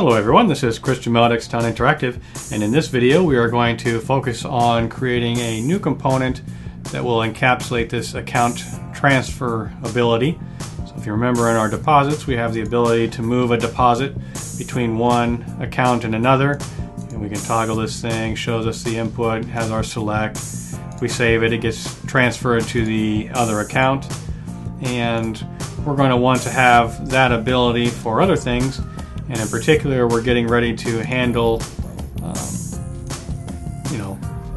Hello everyone, this is Christian Meldick's Town Interactive, and in this video we are going to focus on creating a new component that will encapsulate this account transfer ability. So if you remember, in our deposits we have the ability to move a deposit between one account and another, and we can toggle this thing, shows us the input, has our select, we save it, it gets transferred to the other account, and we're going to want to have that ability for other things. And in particular, we're getting ready to handle,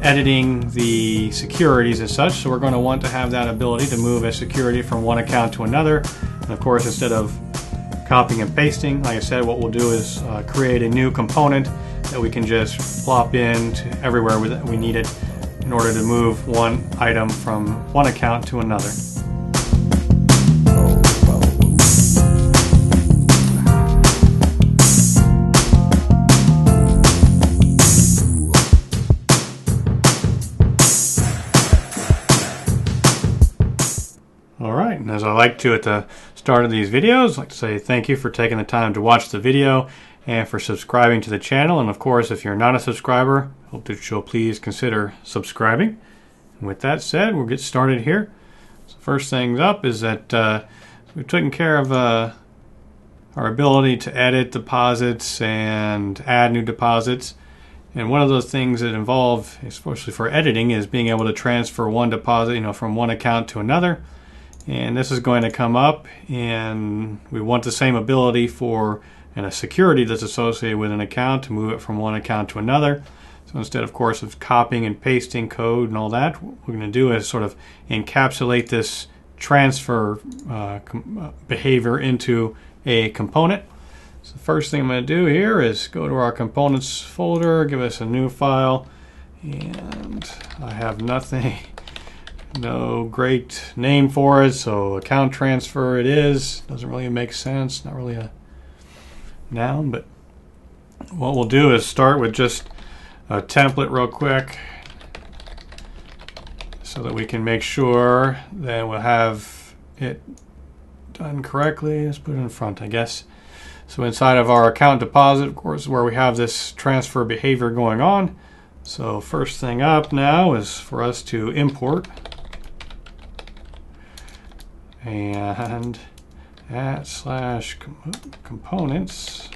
editing the securities and such. So we're going to want to have that ability to move a security from one account to another. And of course, instead of copying and pasting, like I said, what we'll do is create a new component that we can just plop in to everywhere we need it in order to move one item from one account to another. Alright, and as I like to at the start of these videos, I'd like to say thank you for taking the time to watch the video and for subscribing to the channel. And of course, if you're not a subscriber, I hope that you'll please consider subscribing. And with that said, we'll get started here. So first things up is that we've taken care of our ability to edit deposits and add new deposits. And one of those things that involve, especially for editing, is being able to transfer one deposit, from one account to another. And this is going to come up, and we want the same ability for a security that's associated with an account to move it from one account to another. So instead, of course, of copying and pasting code and all that, what we're going to do is sort of encapsulate this transfer behavior into a component. So the first thing I'm going to do here is go to our components folder, give us a new file, and I have nothing. No great name for it, so account transfer it is. Doesn't really make sense, not really a noun, but what we'll do is start with just a template real quick so that we can make sure that we'll have it done correctly. Let's put it in front, I guess. So inside of our account deposit, of course, is where we have this transfer behavior going on. So first thing up now is for us to import and @/components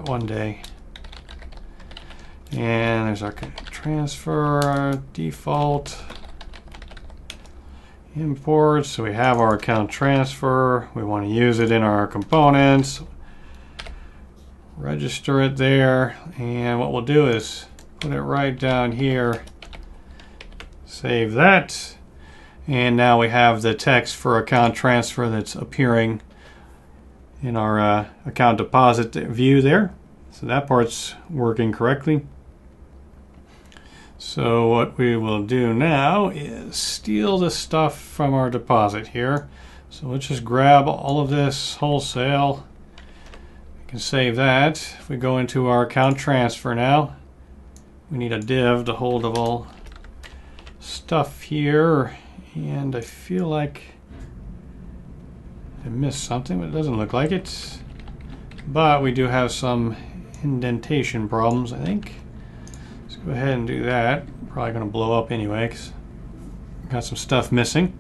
one day, and there's our transfer default import. So we have our account transfer, we want to use it in our components, register it there, and what we'll do is put it right down here, save that. And now we have the text for account transfer that's appearing in our account deposit view there. So that part's working correctly. So what we will do now is steal the stuff from our deposit here. So let's just grab all of this wholesale. We can save that. If we go into our account transfer now, we need a div to hold of all stuff here. And I feel like I missed something, but it doesn't look like it. But we do have some indentation problems, I think. Let's go ahead and do that. Probably going to blow up anyway because got some stuff missing.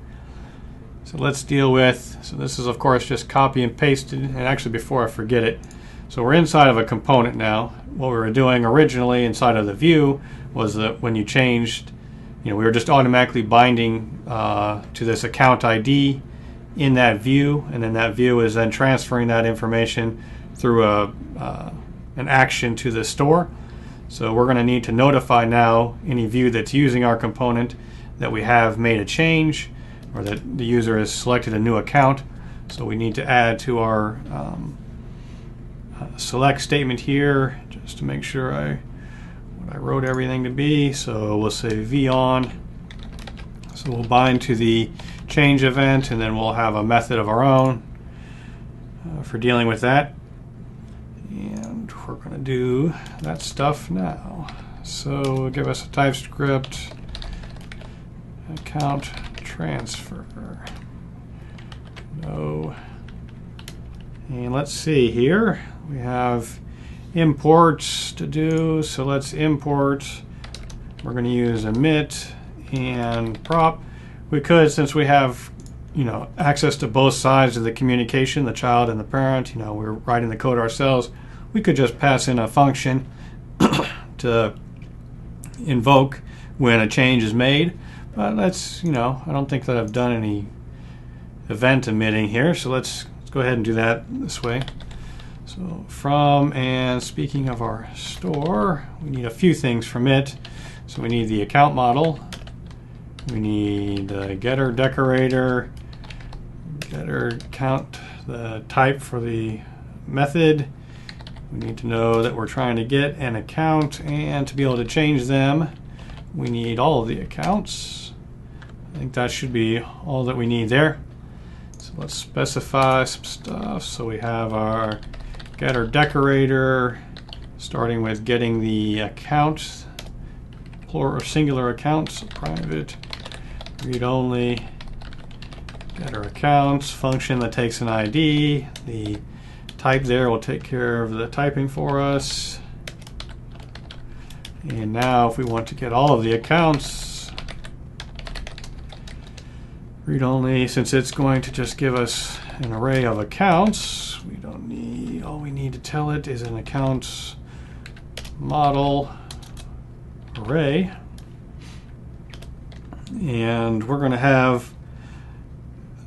So let's deal with, so this is of course just copy and pasted. And actually, before I forget it, so we're inside of a component now. What we were doing originally inside of the view was that when you changed, we were just automatically binding to this account ID in that view, and then that view is then transferring that information through an action to the store. So we're going to need to notify now any view that's using our component that we have made a change, or that the user has selected a new account. So we need to add to our select statement here, just to make sure I wrote everything to be. So we'll say v on. So we'll bind to the change event, and then we'll have a method of our own for dealing with that. And we're going to do that stuff now. So we'll give us a TypeScript account transfer. No. And let's see here. We have imports to do. So let's import. We're going to use emit and prop. We could, since we have access to both sides of the communication, the child and the parent, we're writing the code ourselves, we could just pass in a function to invoke when a change is made. But let's, I don't think that I've done any event emitting here, so let's go ahead and do that this way. So from, and speaking of our store, we need a few things from it. So we need the account model, we need the getter decorator, getter count, the type for the method. We need to know that we're trying to get an account, and to be able to change them, we need all of the accounts. I think that should be all that we need there. So let's specify some stuff. So we have our getter decorator, starting with getting the account, plural or singular accounts, so private, read only, getter accounts, function that takes an ID. The type there will take care of the typing for us. And now if we want to get all of the accounts, read only, since it's going to just give us an array of accounts, we don't need, all we need to tell it is an accounts model array. And we're going to have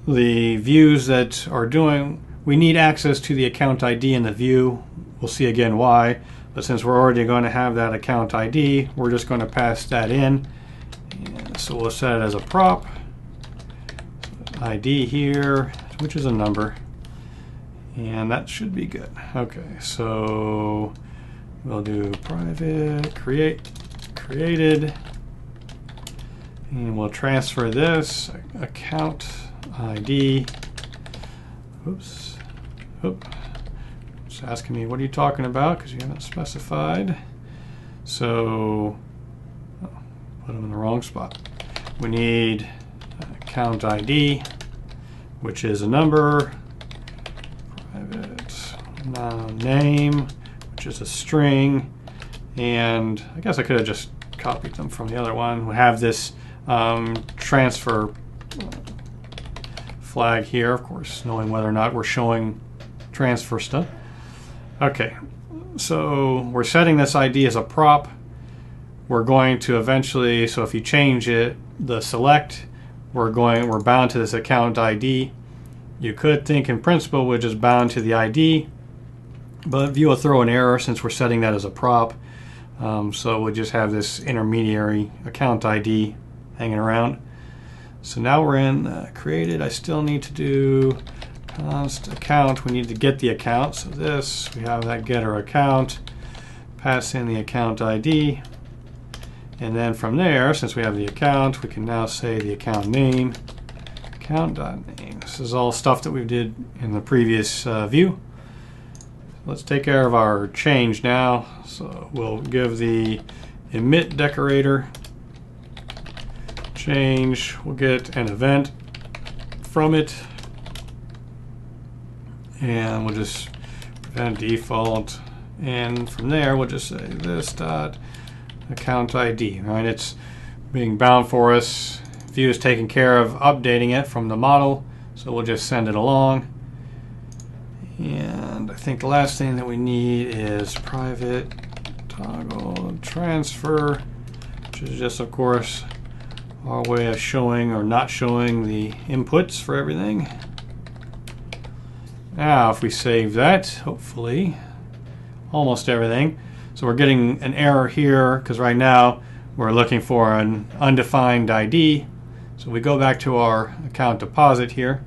the views that are doing, we need access to the account ID in the view. We'll see again why, but since we're already going to have that account ID, we're just going to pass that in. And so we'll set it as a prop. ID here, which is a number, and that should be good. Okay, so we'll do private created, and we'll transfer this account ID. Oops. It's asking me, what are you talking about? Because you haven't specified. So, put them in the wrong spot. We need account ID, which is a number, private name, which is a string, and I guess I could have just copied them from the other one. We have this transfer flag here, of course, knowing whether or not we're showing transfer stuff. Okay, so we're setting this ID as a prop. We're going to eventually, so if you change it, the select, we're bound to this account ID. You could think in principle we're just bound to the ID, but Vue will throw an error since we're setting that as a prop. So we'll just have this intermediary account ID hanging around. So now we're in created. I still need to do const account. We need to get the account. So this, we have that getter account, pass in the account ID. And then from there, since we have the account, we can now say the account name, account.name. This is all stuff that we did in the previous view. Let's take care of our change now. So we'll give the emit decorator change. We'll get an event from it. And we'll just prevent default. And from there, we'll just say this dot account ID, right? It's being bound for us. Vue is taking care of updating it from the model, so we'll just send it along. And I think the last thing that we need is private toggle transfer, which is just, of course, our way of showing or not showing the inputs for everything. Now, if we save that, hopefully, almost everything. So we're getting an error here because right now we're looking for an undefined ID. So we go back to our account deposit here.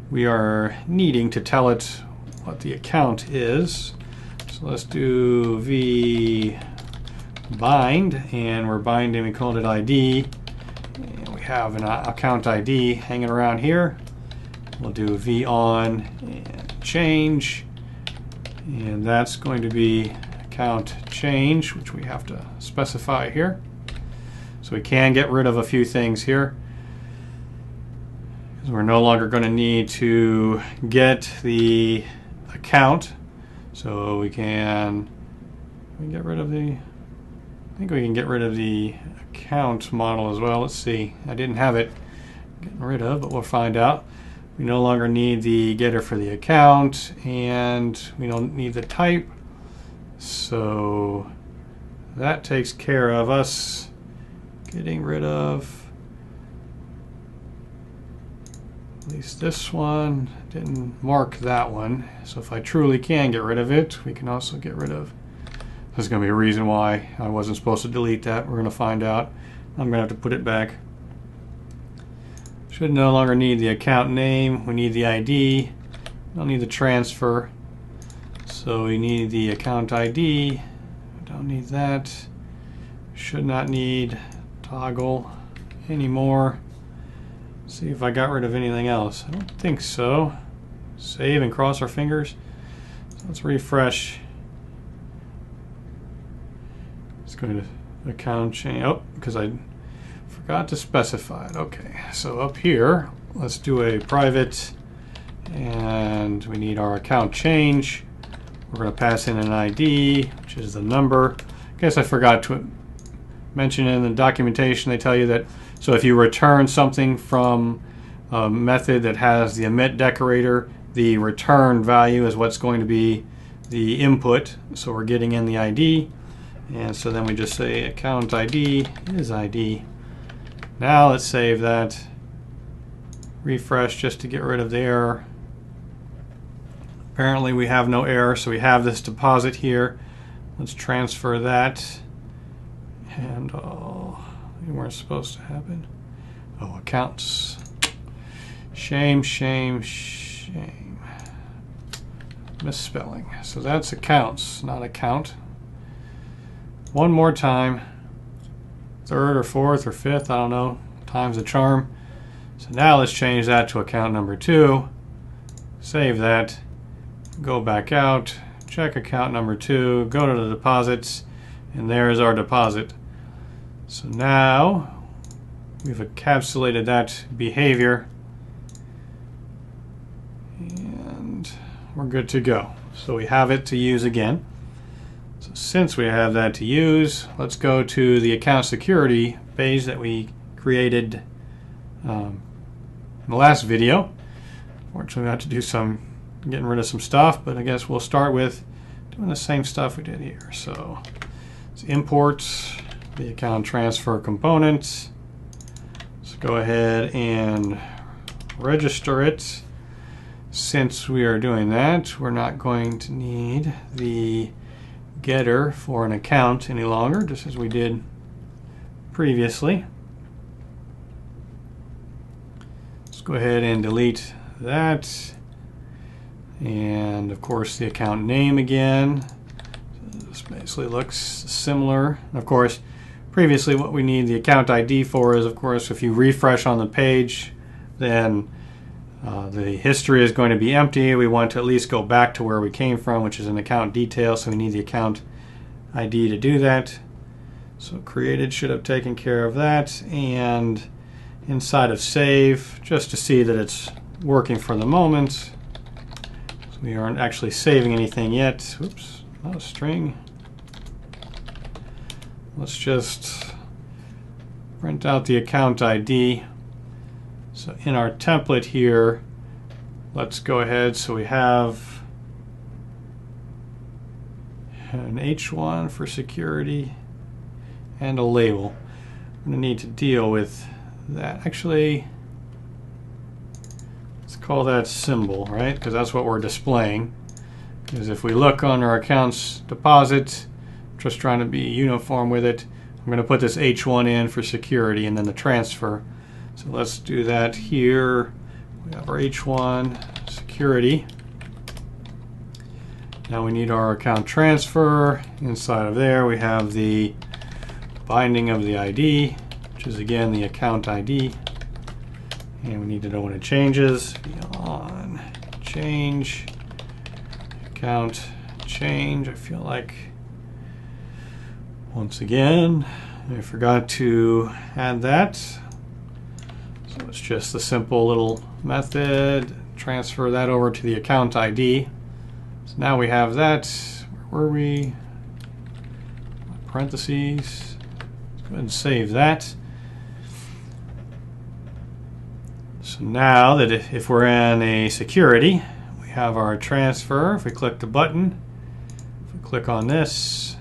We are needing to tell it what the account is. So let's do v bind, and we're binding, we called it ID. And we have an account ID hanging around here. We'll do v on and change, and that's going to be account change, which we have to specify here. So we can get rid of a few things here, because we're no longer going to need to get the account. So we can get rid of the, I think we can get rid of the account model as well. Let's see, I didn't have it getting rid of, but we'll find out. We no longer need the getter for the account, and we don't need the type. So that takes care of us getting rid of at least this one. Didn't mark that one. So if I truly can get rid of it, we can also get rid of, there's going to be a reason why I wasn't supposed to delete that. We're going to find out. I'm going to have to put it back. Should no longer need the account name. We need the ID. Don't need the transfer. So we need the account ID. Don't need that. Should not need toggle anymore. See if I got rid of anything else. I don't think so. Save and cross our fingers. Let's refresh. It's going to account change. Oh, because I forgot to specify it. Okay, so up here, let's do a private, and we need our account change. We're going to pass in an ID, which is the number. I guess I forgot to mention in the documentation, they tell you that, so if you return something from a method that has the emit decorator, the return value is what's going to be the input. So we're getting in the ID, and so then we just say account ID is ID. Now let's save that, refresh just to get rid of the error. Apparently we have no error, so we have this deposit here. Let's transfer that. And they weren't supposed to happen. Oh, accounts. Shame, shame, shame. Misspelling. So that's accounts, not account. One more time. Third or fourth or fifth, I don't know. Time's the charm. So now let's change that to account number 2. Save that. Go back out. Check account number 2. Go to the deposits. And there's our deposit. So now we've encapsulated that behavior. And we're good to go. So we have it to use again. So since we have that to use, let's go to the account security page that we created in the last video. Fortunately, we had to do some getting rid of some stuff, but I guess we'll start with doing the same stuff we did here. So let's import the account transfer component. Let's go ahead and register it. Since we are doing that, we're not going to need the getter for an account any longer, just as we did previously. Let's go ahead and delete that. And of course the account name again. So this basically looks similar. And of course, previously what we need the account ID for is, of course, if you refresh on the page, then the history is going to be empty. We want to at least go back to where we came from, which is an account detail, so we need the account ID to do that. So created should have taken care of that. And inside of save, just to see that it's working for the moment. So we aren't actually saving anything yet. Oops, not a string. Let's just print out the account ID. So in our template here, let's go ahead. So we have an H1 for security and a label. I'm going to need to deal with that. Actually, let's call that symbol, right? Because that's what we're displaying. Because if we look on our accounts deposit, just trying to be uniform with it, I'm going to put this H1 in for security and then the transfer. So let's do that here. We have our H1 security. Now we need our account transfer. Inside of there we have the binding of the ID, which is again the account ID. And we need to know when it changes. On change, account change. I feel like once again I forgot to add that. So it's just a simple little method. Transfer that over to the account ID. So now we have that. Where were we? Parentheses. Let's go ahead and save that. So now that if we're in a security, we have our transfer. If we click the button, if we click on this,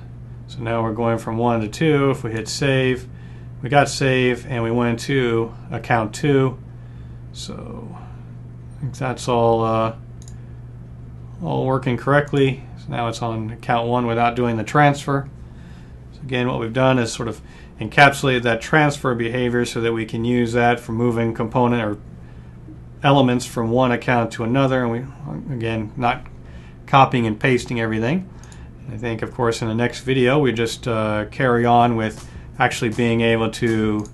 so now we're going from 1 to 2. If we hit save, we got save and we went to account 2. So I think that's all working correctly. So now it's on account 1 without doing the transfer. So again, what we've done is sort of encapsulated that transfer behavior so that we can use that for moving component or elements from one account to another, and we, again, not copying and pasting everything. I think, of course, in the next video we just carry on with actually being able to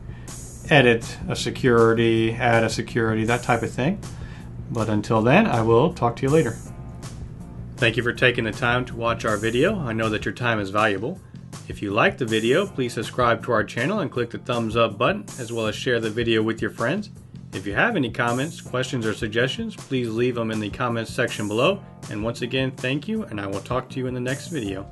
edit a security, add a security, that type of thing. But until then, I will talk to you later. Thank you for taking the time to watch our video. I know that your time is valuable. If you liked the video, please subscribe to our channel and click the thumbs up button, as well as share the video with your friends. If you have any comments, questions, or suggestions, please leave them in the comments section below. And once again, thank you, and I will talk to you in the next video.